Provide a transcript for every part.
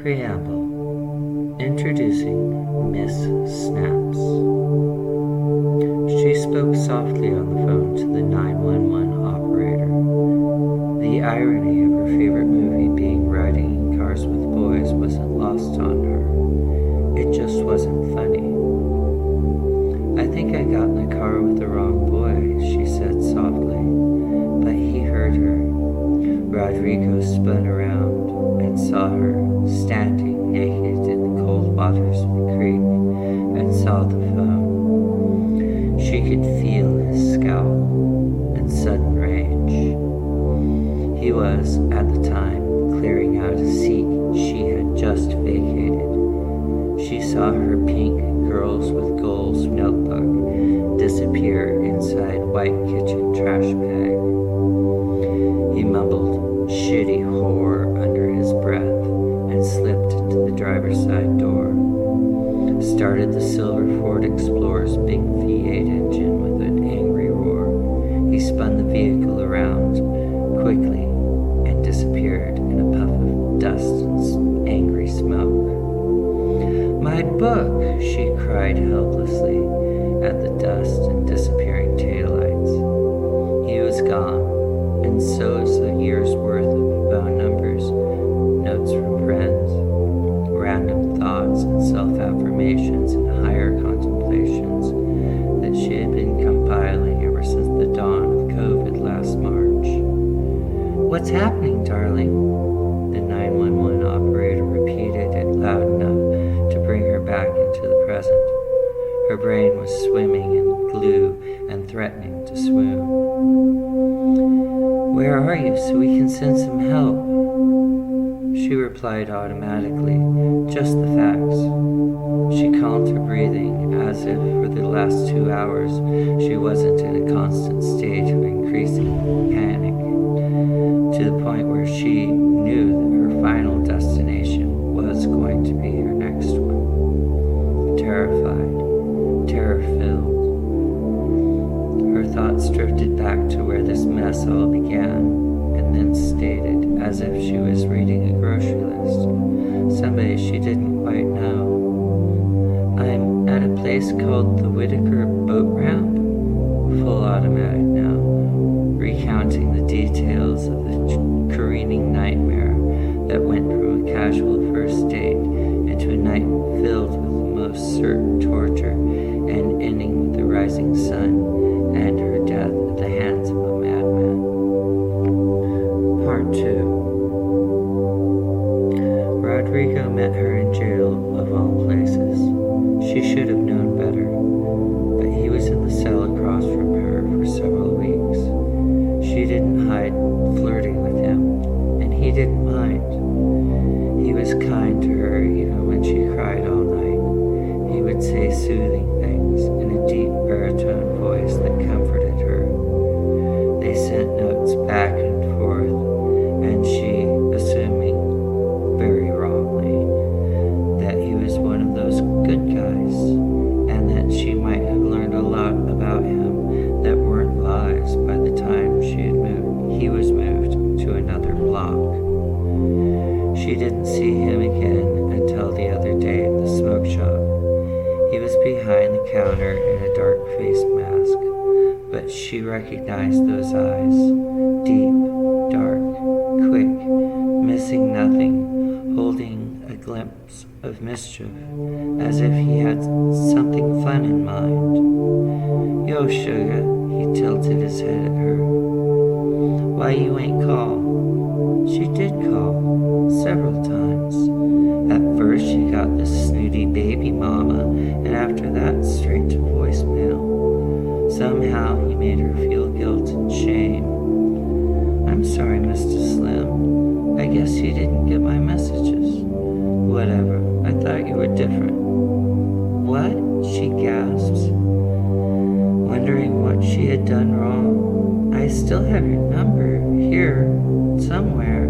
Preamble. Introducing Miss Snaps. She spoke softly on the phone to the 911 operator. The irony of her favorite movie being Riding in Cars with Boys wasn't lost on her. It just wasn't funny. "I think I got in the car with the wrong boy," she said softly, but he heard her. Rodrigo spun around and saw her standing naked in the cold waters of the creek and saw the phone. She could feel his scowl and sudden rage. He was, at the time, clearing out a seat she had just vacated. She saw her pink Girls with Goals notebook disappear inside white kitchen trash bag. He mumbled "shitty whore" under his breath and slipped into the driver's side door. Started the silver Ford Explorer's big V8 engine with an angry roar. He spun the vehicle around quickly and disappeared in a puff of dust and angry smoke. "My book!" she cried helplessly at the dust and disappearing taillights. He was gone, and so is the year's worth of phone numbers, notes from friends, random thoughts and self-affirmations and higher contemplations that she had been compiling ever since the dawn of COVID last March. "What's happening, darling?" The 911 operator repeated it loud enough to bring her back into the present. Her brain was swimming in glue and threatening to swoon. "Where are you so we can send some help?" She replied automatically, just the facts. She calmed her breathing as if for the last 2 hours she wasn't in a constant state of increasing panic, to the point where she knew that her final destination was going to be her next one. Terrified, terror-filled, her thoughts drifted back to where this mess all began, and then stated, as if she was reading a grocery list, somebody she didn't quite know, "I'm at a place called the Whitaker Boat Ramp," full automatic now, recounting the details of the careening nightmare that went from a casual first date into a night filled with the most certain torture and ending with the rising sun and her death at the hands of a madman. Part 2. Rodrigo met her in jail, of all places. She should have known better, but he was in the cell across from her for several weeks. She didn't hide flirting with him, and he didn't mind. He was kind to her even when she cried all night. He would say soothing things in a deep baritone voice that comforted her. They sent notes back and forth, and she, assuming very wrongly that he was one of those good guys, and that she might have learned a lot about him that weren't lies by the time he was moved to another block. She didn't see him again until the other day at the smoke shop. He was behind the counter in a dark face mask, but she recognized those eyes, deep, dark, quick, missing nothing, holding a glimpse of mischief, as if he had something fun in mind. "Yo, Shugga," he tilted his head at her. "Why you ain't call?" She did call, several times. At first she got this snooty baby mama, and after that straight to voicemail. Somehow he made her feel guilt and shame. "I'm sorry, Mr. Slim. I guess you didn't get my messages." "Whatever. I thought you were different." "What?" she gasps, wondering what she had done wrong. "I still have your number here somewhere,"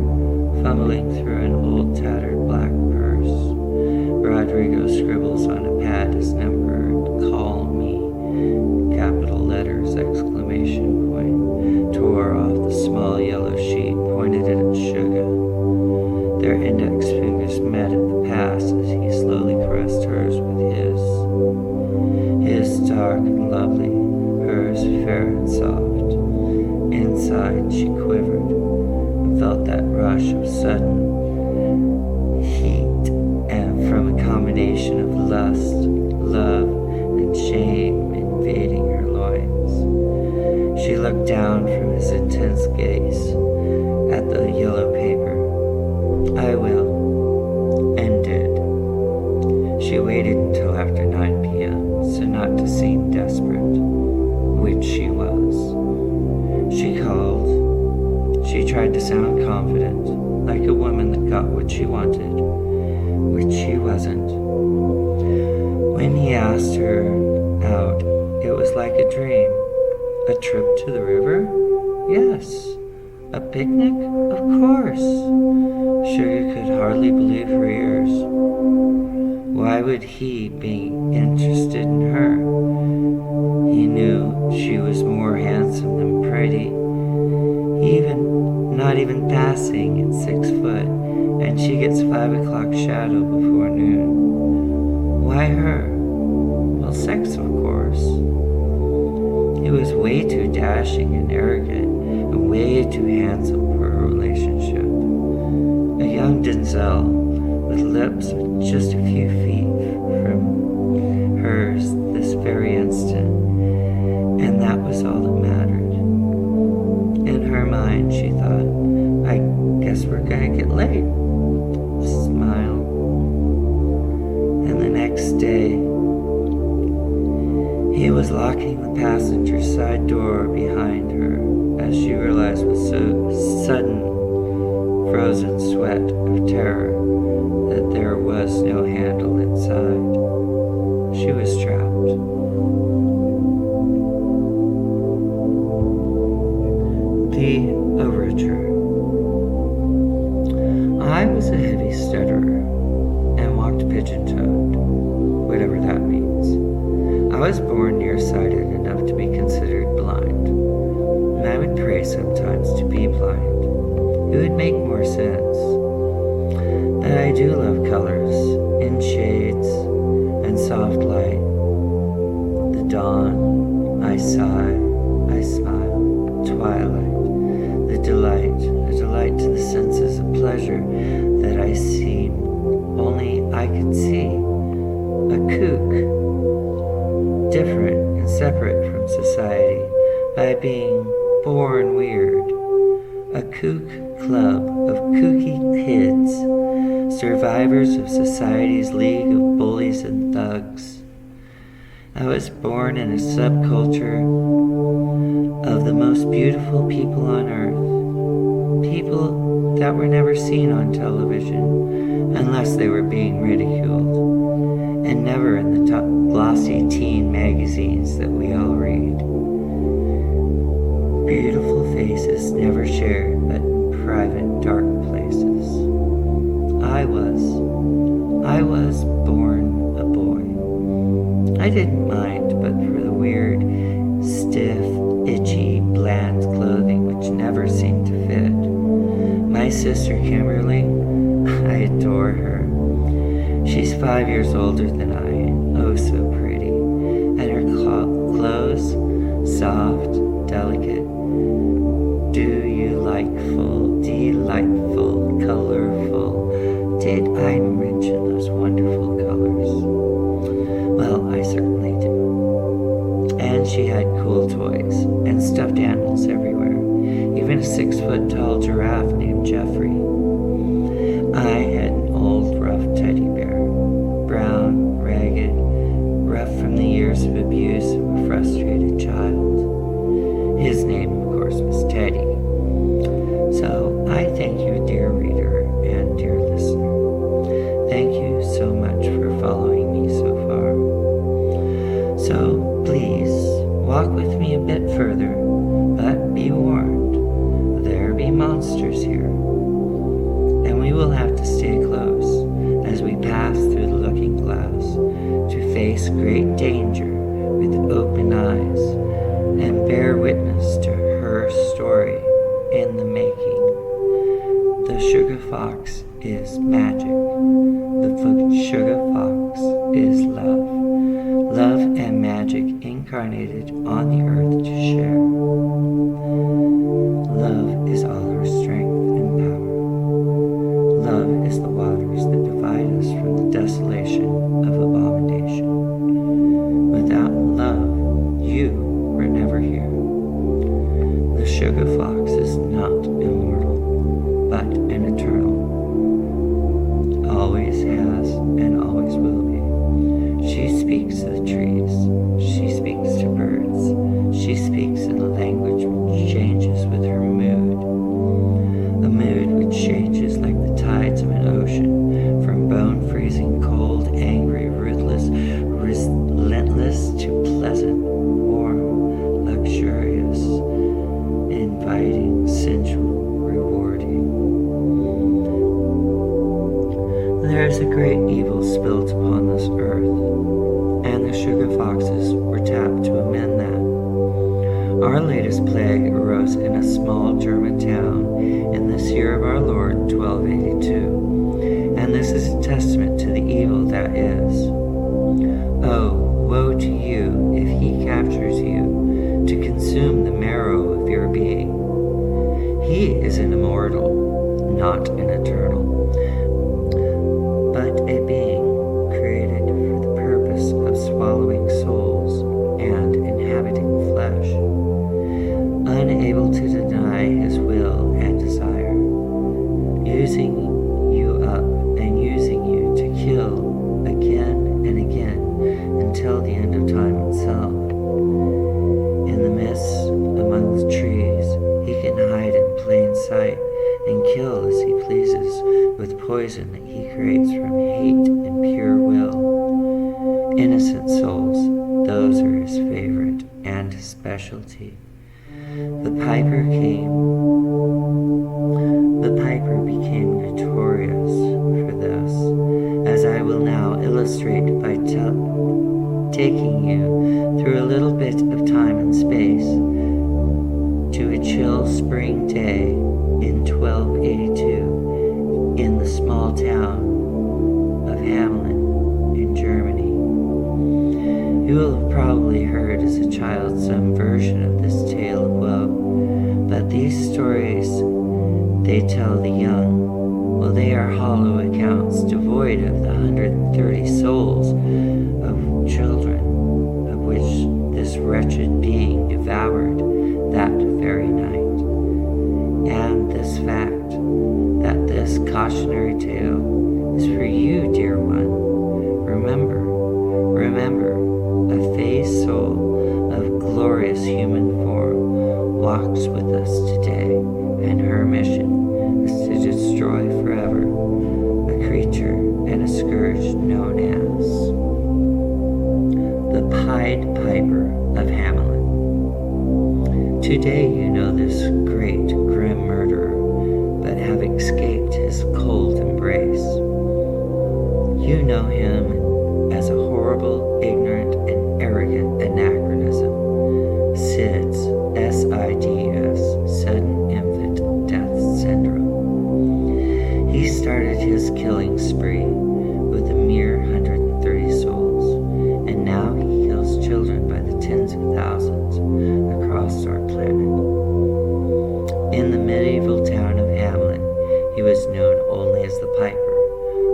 fumbling through an old tattered black purse. Rodrigo scribbles on a pad his number and "call me," capital letters, exclamation point, tore off the small yellow sheet, pointed it at Shugga. Their index fingers met at the pass as he slowly caressed hers with his. His dark and lovely, hers fair and soft. Inside she quivered and felt that rush of sudden heat, and from a combination of lust, love, and shame invading her loins. She looked down from his intense gaze at the yellow paper. I will, and did. She waited until after 9 p.m., so not to seem desperate, which she was. She called. She tried to sound confident, like a woman that got what she wanted, which she wasn't. When he asked her out, it was like a dream. A trip to the river? Yes. A picnic? Of course. Shugga could hardly believe her ears. Why would he be interested in her? He knew she was more handsome than pretty, not even passing at 6 foot, and she gets 5 o'clock shadow before noon. Why her? Well, sex, of course. He was way too dashing and arrogant, and way too handsome for a relationship. A young Denzel with lips just a few feet from hers this very instant, and that was all that mattered. In her mind, she thought, I guess we're gonna get late. Smiled. And the next day, he was locking the passenger side door behind her as she realized with so sudden frozen sweat of terror that there was no handle inside. She was trapped. The Overture. I was a heavy stutterer and walked pigeon-toed, whatever that means. I was born nearsighted enough to be considered blind, and I would pray sometimes to be blind. It would make more sense. But I do love colors, in shades, and soft light. The dawn, I sigh, I smile, twilight, the delight to the senses of pleasure that I seen only I could see. A kook, different and separate from society by being born weird. A kook club of kooky kids, survivors of society's league of bullies and thugs. I was born in a subculture of the most beautiful people on earth. People that were never seen on television unless they were being ridiculed, and never in the top glossy teen magazines that we all read. Beautiful faces never shared but private dark places. I was born a boy. I didn't mind but for the weird, stiff, itchy, bland clothing which never seemed to fit. My sister Kimberly, I adore her. She's 5 years older than I am, oh so pretty, and her clothes, soft, delicate, delightful, colorful. Did I mention those wonderful colors? Well, I certainly do. And she had cool toys and stuffed animals everywhere, even a 6 foot tall giraffe named Jeffrey. I had an old rough teddy bear, brown, ragged, rough from the years of abuse of a frustrated child. His name, of course, was Teddy. So I thank you, dear reader and dear listener. Thank you so much for following me so far. So please walk with me a bit further, but be warned, there be monsters here, and we will have to stay close as we pass through the looking glass to face great danger with open eyes and bear witness to her story in the making. The Shugga Foxx is is magic. The Shugga Foxx is love. Love and magic incarnated on the earth to share. Love is all her strength and power. Love is the waters that divide us from the desolation of abomination. Without love, you were never here. The Shugga Foxx is not immortal, but an eternal. Always has and always will be. She speaks to the trees. She speaks to birds. She speaks in a language which changes with her mood. A mood which changes like the tides of an ocean, from bone-freezing, cold, angry, ruthless, relentless to pleasant, warm, luxurious, inviting, sensual, rewarding. There is a great evil spilt upon this earth, and the Shugga Foxes were tapped to amend that. Our latest plague arose in a small German town in this year of our Lord 1282, and this is a testament to the evil that is. Oh, woe to you if he captures you to consume the marrow of your being. He is an immortal, not an eternal, but a being created for the purpose of swallowing souls and inhabiting flesh, unable to deny his will and desire, using you up and using you to kill again and again until the end of time itself. In the mist, among the trees, he can hide in plain sight and kill as he pleases with poison that he creates from hate and pure will. Innocent souls, those are his favorite and his specialty. The piper became notorious for this, as I will now illustrate by taking you through a little bit of time and space to a chill spring day in 1282 in the small town of Hamelin in Germany. You will have probably heard as a child some version of this tale of woe, but these stories they tell the young, well, they are hollow accounts devoid of the 130 souls of children of which this wretched being devoured that very night. And this fact, that this cautionary tale is for you, dear one. Remember, a phased soul of glorious human form walks with us today, and her mission is to destroy forever a creature and a scourge known as the Pied Piper of Hamelin. Today you know this great, grim murderer, but have escaped his cold embrace. You know him as a horrible, ignorant, and arrogant anachronism, SIDS, SIDS, Sudden Infant Death Syndrome. He started his killing spree with a mere 130 souls, and now he kills children by the tens of thousands across our planet. In the medieval town of Hamelin, he was known only as the Piper,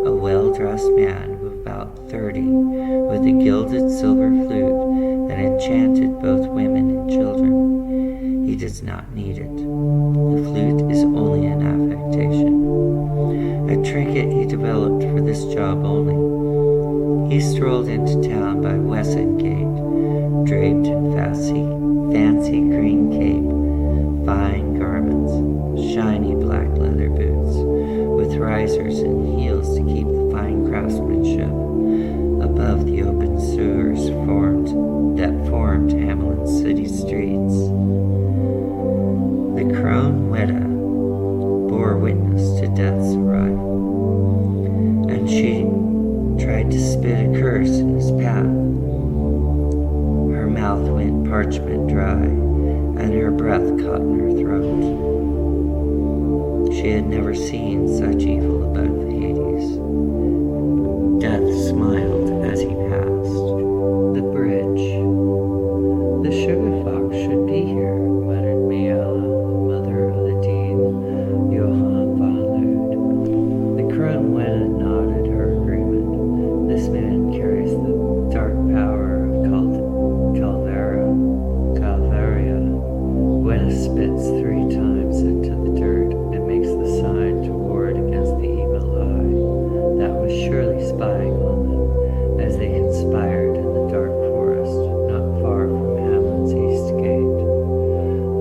a well-dressed man of about 30, with a gilded silver flute that enchanted both women and children. He does not need it. The flute is only an affectation, a trinket he developed for this job only. He strolled into town by Wesson Gate, draped in fancy green cape, fine garments, shiny black leather boots, with risers and heels to keep the fine craftsmanship above the open sewers that formed Hamelin's city streets. The crone Weta bore witness to death's arrival, and she tried to spit a curse in his path. Her mouth went parchment dry, and her breath caught in her throat. She had never seen such evil above 80. Young Weta nodded her agreement. This man carries the dark power of Calvaria. Weta spits 3 times into the dirt and makes the sign to ward against the evil eye that was surely spying on them as they conspired in the dark forest not far from Hamlin's east gate.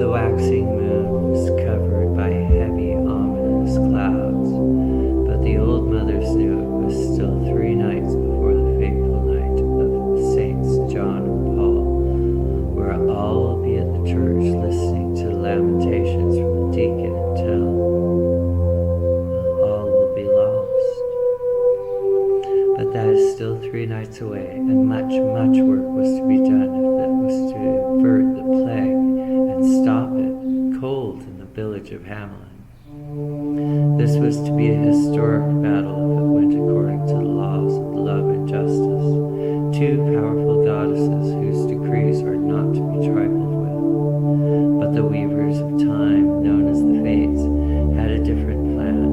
The waxing moon was covered by heavy, ominous clouds, but the old mothers knew it was still 3 nights before the fateful night of Saints John and Paul, where all will be at the church listening to lamentations from the deacon until all will be lost. But that is still 3 nights away, and much, much work was to be done if it was to avert the plague and stop it cold in the village of Hamlin. This was to be a historic battle if it went according to the laws of love and justice, 2 powerful goddesses whose decrees are not to be trifled with. But the weavers of time, known as the Fates, had a different plan,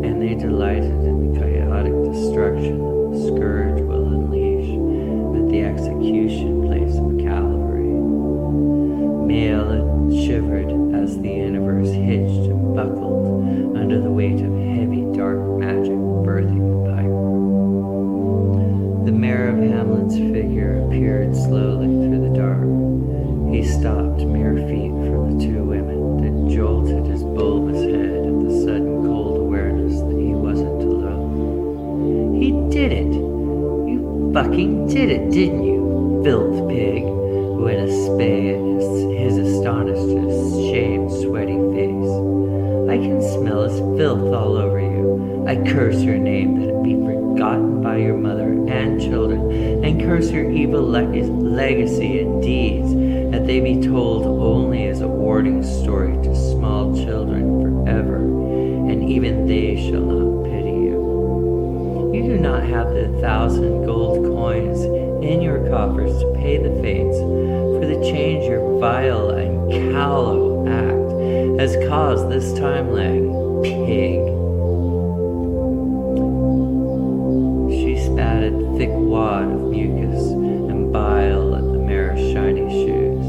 and they delighted in the chaotic destruction that the scourge will unleash at the execution place of Calvary. Maela shivered as the universe hitched and buckled under the weight of heavy dark magic birthing the pipe. The mayor of Hamlin's figure appeared slowly through the dark. He stopped mere feet from the 2 women that jolted his bulbous head at the sudden cold awareness that he wasn't alone. "He did it! You fucking did it, didn't you, filth pig?" Weta spat at his astonished, shamed, sweaty face. "I can smell his filth all over you. I curse your name that it be forgotten by your mother and children, and curse your evil legacy and deeds, that they be told only as a warning story to small children forever, and even they shall not pity you. You do not have the 1,000 gold coins in your coffers to pay the Fates for the change your vile and callow act has caused this time lag, pig." She spat a thick wad of mucus and bile at the mare's shiny shoes.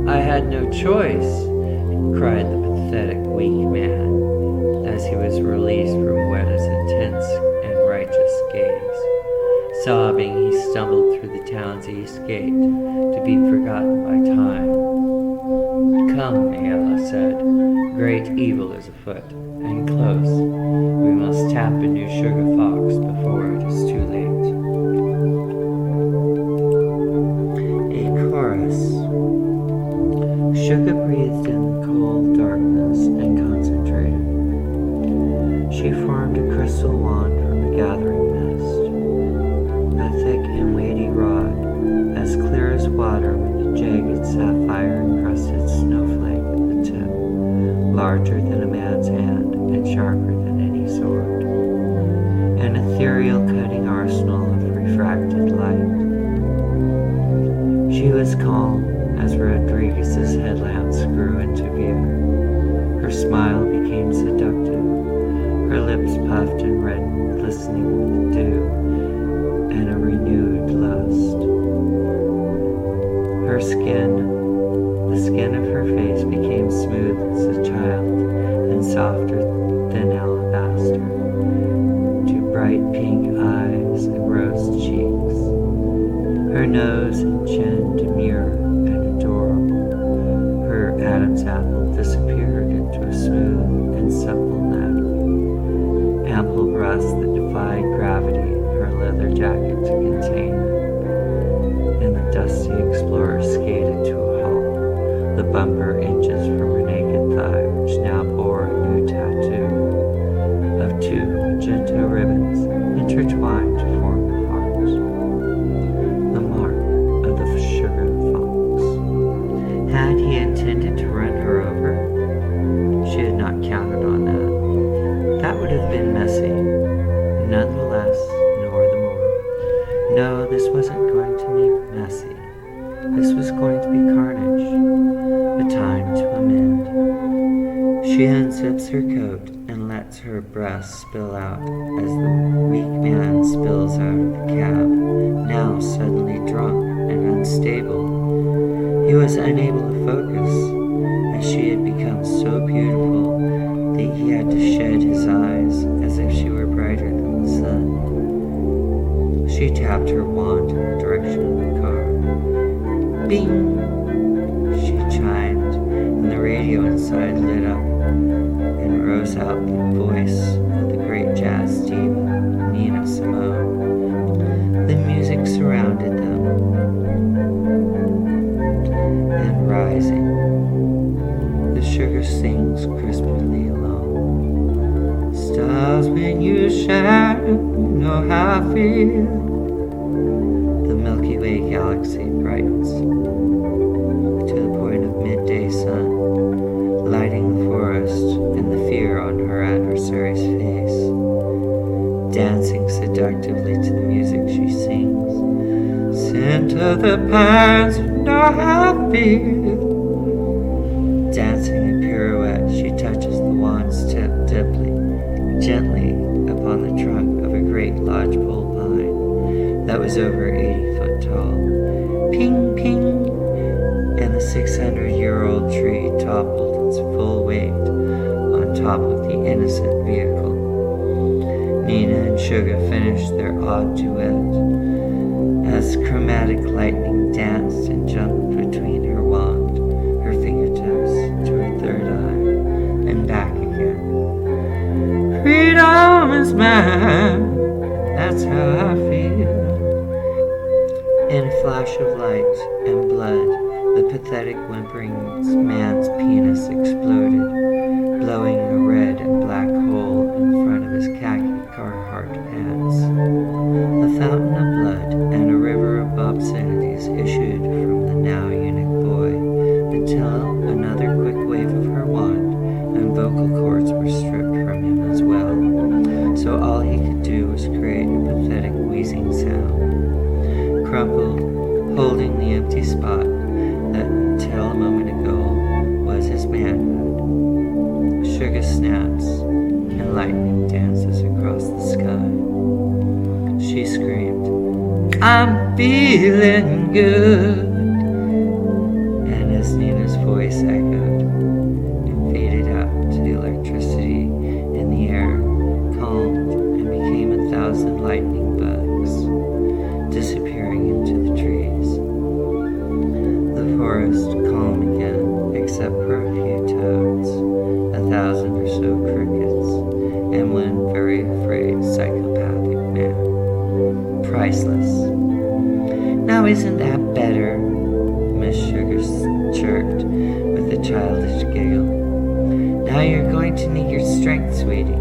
I had no choice," cried the pathetic weak man, as he was released from Weta's intense and righteous gaze. Sobbing, he stumbled through the town's east gate, to be forgotten by time. "Come," Maela said, "great evil is afoot, and close. We must tap a new Shugga Foxx before it is too late." A chorus. Shugga breathed in the cold darkness and concentrated. She formed a crystal wand from the gathering mist, a thick and weighty rod, as clear as water with a jagged sapphire-encrusted snowflake at the tip, larger than a man's hand and sharper than any sword, an ethereal cutting arsenal of refracted light. She was calm as Rodriguez's headlamps grew into view. Her smile became seductive, her lips puffed and reddened, glistening with dew and a renewed lust. Her skin, the skin of her face, became smooth as a child and softer than alabaster, to bright pink eyes and rose cheeks. Her nose and chin demure and adorable. Her Adam's apple disappeared into a smooth and supple neck, ample breasts that defied gravity in her leather jacket to contain her, and the dusty explorer skated to a halt, the bumper inches from her naked thigh, which now bore a new tattoo of 2 magenta ribbons intertwined to form a heart. The mark of the Shugga Foxx. Had he intended to run her over? She had not counted on that. That would have been messy. None the less, nor the more. No, this wasn't going to be messy. This was going to be carnage. A time to amend. She unzips her coat and lets her breasts spill out as the weak man spills out of the cab, now suddenly drunk and unstable. He was unable to focus, as she had become so beautiful that he had to shed his eyes as if she were brighter than the sun. She tapped her wand in the direction of the car. Bing! She chimed, and the radio inside lit up, and rose out the voice of the great jazz diva, Nina Simone. The music surrounded them, and rising, the sugar sings crisply along. Stars, when you shine, you know how I feel. The Milky Way galaxy brightens to the point of midday sun, lighting the forest and the fear on her adversary's face. Dancing seductively to the music she sings. Scent of the pines, you know how I feel. Dancing in pirouette, she touches the wand's tip gently upon the trunk of a great lodgepole pine that was over 80 foot tall. Ping, ping! And the 600-year-old tree toppled its full weight on top of the innocent vehicle. Nina and Shugga finished their odd duet as chromatic lightning danced and jumped between her wand, her fingertips, to her third eye, and back again. Freedom is mine, that's how I feel. In a flash of light and blood, the pathetic whimpering man's penis exploded, blowing a red and black hole in front of his khaki Carhartt pants. A fountain of blood and a river of obscenities issued from the now eunuch boy until another quick wave of her wand and vocal cords were stripped from him as well. So all he could do was create a pathetic wheezing sound. Crumpled, holding the empty spot that until a moment ago was his manhood. Shugga snaps, and lightning dances across the sky. She screamed, I'm feeling good. And as Nina's voice echoed and faded out to the electricity in the air, calmed and became 1,000 lightning bugs, disappearing into the trees. The forest calm again, except for a few toads, 1,000 or so crickets, and one very afraid psychopathic man. Priceless. Now isn't that better? Miss Shugga chirped with a childish giggle. Now you're going to need your strength, sweetie.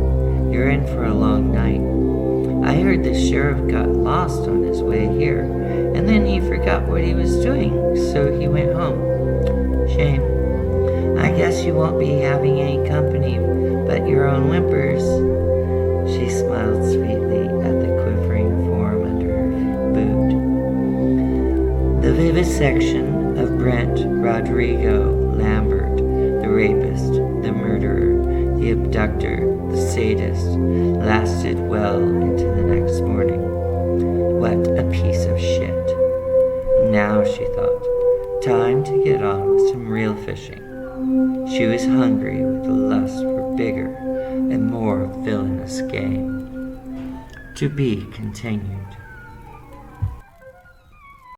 You're in for a long night. I heard the sheriff got lost on his way here, and then he forgot what he was doing, so he went home. Shame. I guess you won't be having any company but your own whimpers. She smiled sweetly at the quivering form under her boot. The vivisection of Brent Rodrigo Lambert, the rapist, the murderer, the abductor, the sadist, lasted well into the next morning. What a piece of shit. Now, she thought, time to get on with some real fishing. She was hungry with a lust for bigger and more villainous game. To be continued.